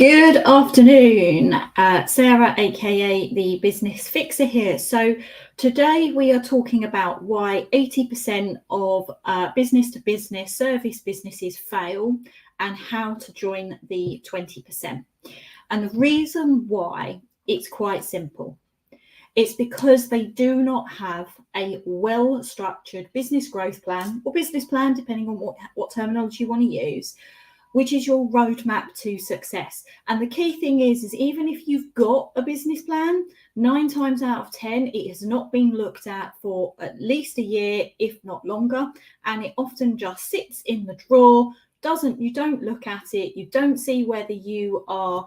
Good afternoon, Sarah, aka the Business Fixer here. So today we are talking about why 80% of business-to-business service businesses fail and how to join the 20%. And the reason why, it's quite simple. It's because they do not have a well-structured business growth plan or business plan, depending on what terminology you want to use, which is your roadmap to success. And the key thing is even if you've got a business plan, 9 times out of 10, it has not been looked at for at least a year, if not longer. And it often just sits in the drawer. You don't look at it. You don't see whether you are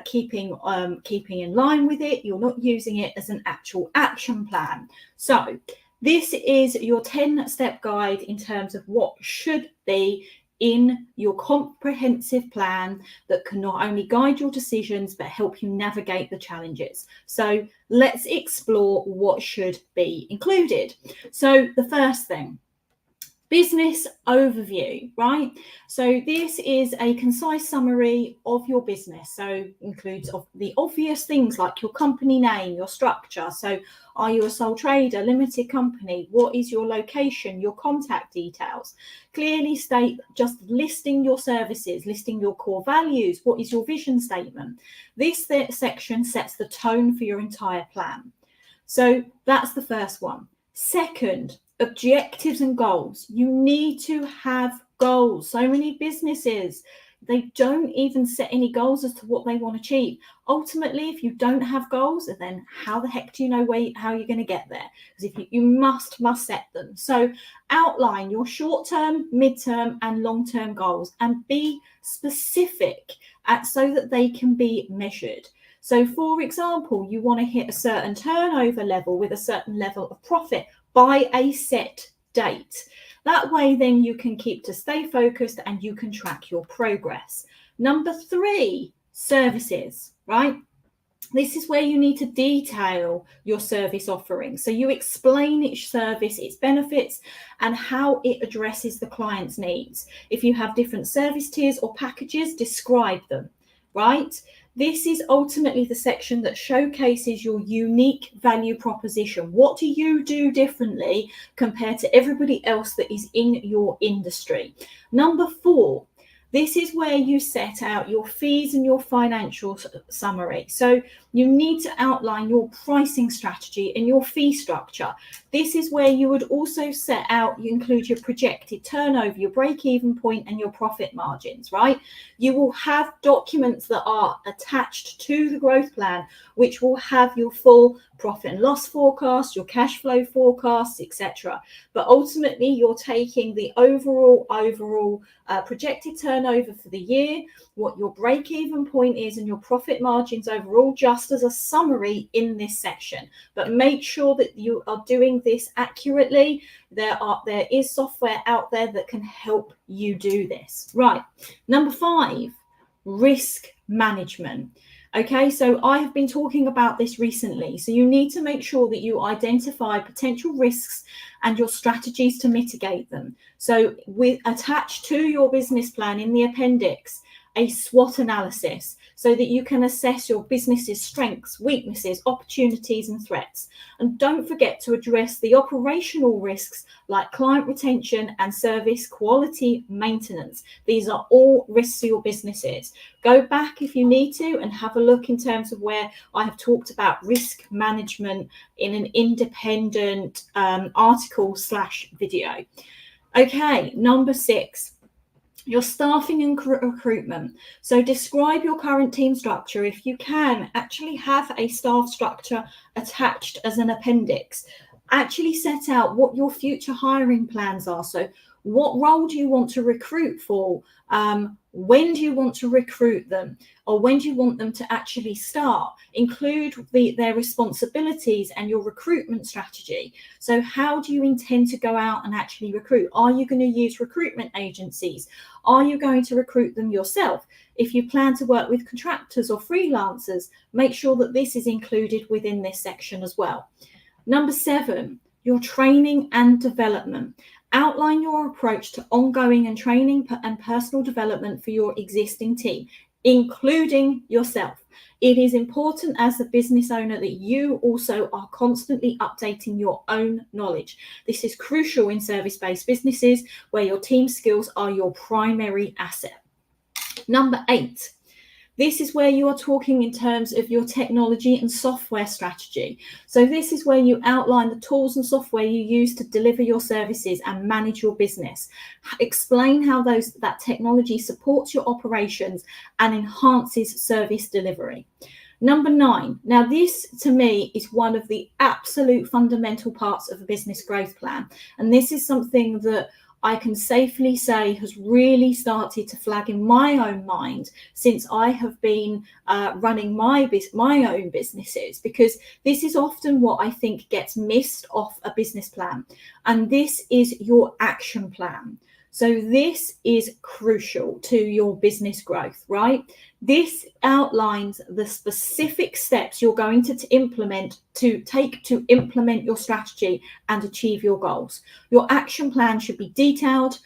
keeping in line with it. You're not using it as an actual action plan. So this is your 10-step guide in terms of what should be in your comprehensive plan that can not only guide your decisions, but help you navigate the challenges. So let's explore what should be included. So the first thing, business overview, right? So this is a concise summary of your business. So includes the obvious things like your company name, your structure. So are you a sole trader, limited company? What is your location, your contact details? Clearly state, just listing your services, listing your core values. What is your vision statement? This section sets the tone for your entire plan. So that's the first one. Second, objectives and goals. You need to have goals. So many businesses, they don't even set any goals as to what they want to achieve. Ultimately, if you don't have goals, then how the heck do you know how you're going to get there? Because if you must set them. So outline your short-term, mid-term and long-term goals and be specific so that they can be measured. So for example, you want to hit a certain turnover level with a certain level of profit by a set date. That way, then you can stay focused and you can track your progress. Number 3, services, right? This is where you need to detail your service offering. So you explain each service, its benefits, and how it addresses the client's needs. If you have different service tiers or packages, describe them, right? This is ultimately the section that showcases your unique value proposition. What do you do differently compared to everybody else that is in your industry? Number 4, this is where you set out your fees and your financial summary. So you need to outline your pricing strategy and your fee structure. This is where you would also set out, you include your projected turnover, your break-even point and your profit margins, right? You will have documents that are attached to the growth plan, which will have your full profit and loss forecast, your cash flow forecasts, etc. But ultimately, you're taking the overall projected turnover for the year, what your break-even point is and your profit margins overall, just as a summary in this section. But make sure that you are doing this accurately. There is software out there that can help you do this. Right. Number 5, risk management. Okay, so I have been talking about this recently. So you need to make sure that you identify potential risks and your strategies to mitigate them. So attached to your business plan in the appendix, a SWOT analysis so that you can assess your business's strengths, weaknesses, opportunities and threats. And don't forget to address the operational risks like client retention and service quality maintenance. These are all risks to your businesses. Go back if you need to and have a look in terms of where I have talked about risk management in an independent article/video. Okay, number 6. Your staffing and recruitment. So describe your current team structure. If you can, actually have a staff structure attached as an appendix. Actually set out what your future hiring plans are. So what role do you want to recruit for? When do you want to recruit them? Or when do you want them to actually start? Include their responsibilities and your recruitment strategy. So how do you intend to go out and actually recruit? Are you going to use recruitment agencies? Are you going to recruit them yourself? If you plan to work with contractors or freelancers, make sure that this is included within this section as well. Number 7, your training and development. Outline your approach to ongoing and training and personal development for your existing team. including yourself. It is important as a business owner that you also are constantly updating your own knowledge. This is crucial in service-based businesses where your team skills are your primary asset. Number 8. This is where you are talking in terms of your technology and software strategy. So this is where you outline the tools and software you use to deliver your services and manage your business. Explain how that technology supports your operations and enhances service delivery. Number 9. Now, this to me is one of the absolute fundamental parts of a business growth plan. And this is something that I can safely say has really started to flag in my own mind since I have been running my own businesses, because this is often what I think gets missed off a business plan. And this is your action plan. So this is crucial to your business growth, right? This outlines the specific steps you're going to implement your strategy and achieve your goals. Your action plan should be detailed,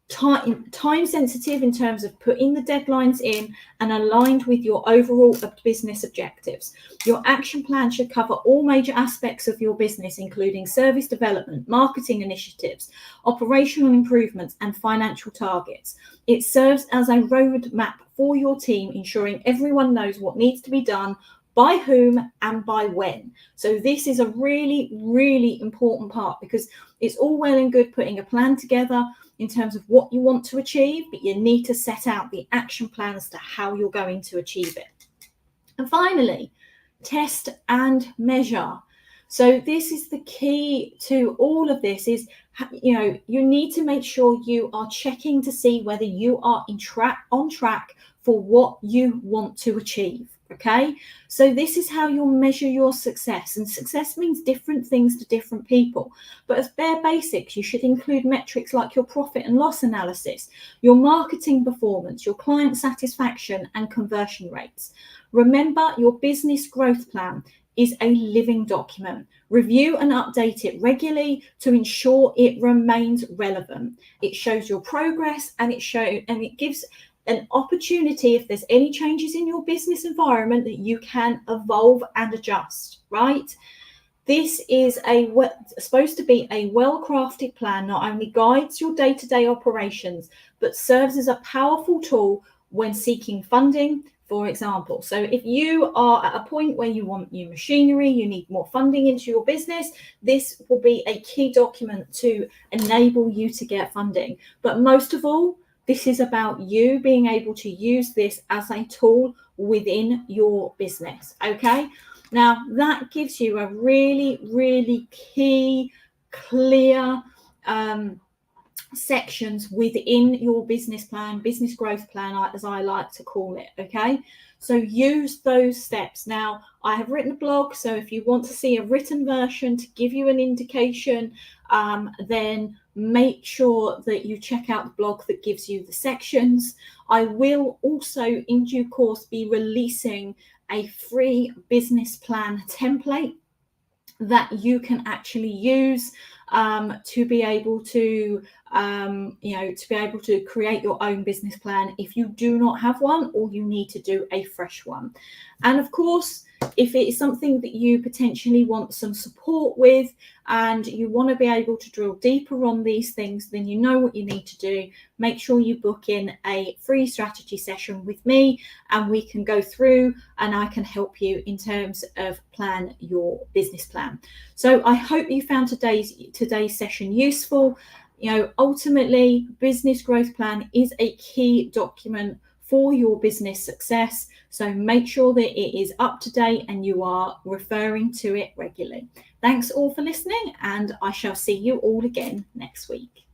time sensitive in terms of putting the deadlines in, and aligned with your overall business objectives. Your action plan should cover all major aspects of your business, including service development, marketing initiatives, operational improvements, and financial targets. It serves as a roadmap for your team, ensuring everyone knows what needs to be done, by whom, and by when. So this is a really, really important part, because it's all well and good putting a plan together in terms of what you want to achieve, but you need to set out the action plan as to how you're going to achieve it. And finally, test and measure. So this is the key to all of this is, you need to make sure you are checking to see whether you are on track for what you want to achieve. Okay, so this is how you'll measure your success, and success means different things to different people. But as bare basics, you should include metrics like your profit and loss analysis, your marketing performance, your client satisfaction, and conversion rates. Remember, your business growth plan is a living document. Review and update it regularly to ensure it remains relevant. It shows your progress, and it gives an opportunity, if there's any changes in your business environment, that you can evolve and adjust, right? This is supposed to be a well-crafted plan, not only guides your day-to-day operations, but serves as a powerful tool when seeking funding, for example. So if you are at a point where you want new machinery, you need more funding into your business, this will be a key document to enable you to get funding. But most of all, this is about you being able to use this as a tool within your business, okay? Now, that gives you a really, really key, clear sections within your business plan, business growth plan, as I like to call it, okay? So use those steps. Now, I have written a blog, so if you want to see a written version to give you an indication, then make sure that you check out the blog that gives you the sections. I will also, in due course, be releasing a free business plan template that you can actually use to be able to create your own business plan if you do not have one, or you need to do a fresh one. And of course, if it is something that you potentially want some support with and you want to be able to drill deeper on these things, then you know what you need to do. Make sure you book in a free strategy session with me, and we can go through and I can help you in terms of plan your business plan. So I hope you found today's session useful. Ultimately, business growth plan is a key document for your business success. So make sure that it is up to date and you are referring to it regularly. Thanks all for listening, and I shall see you all again next week.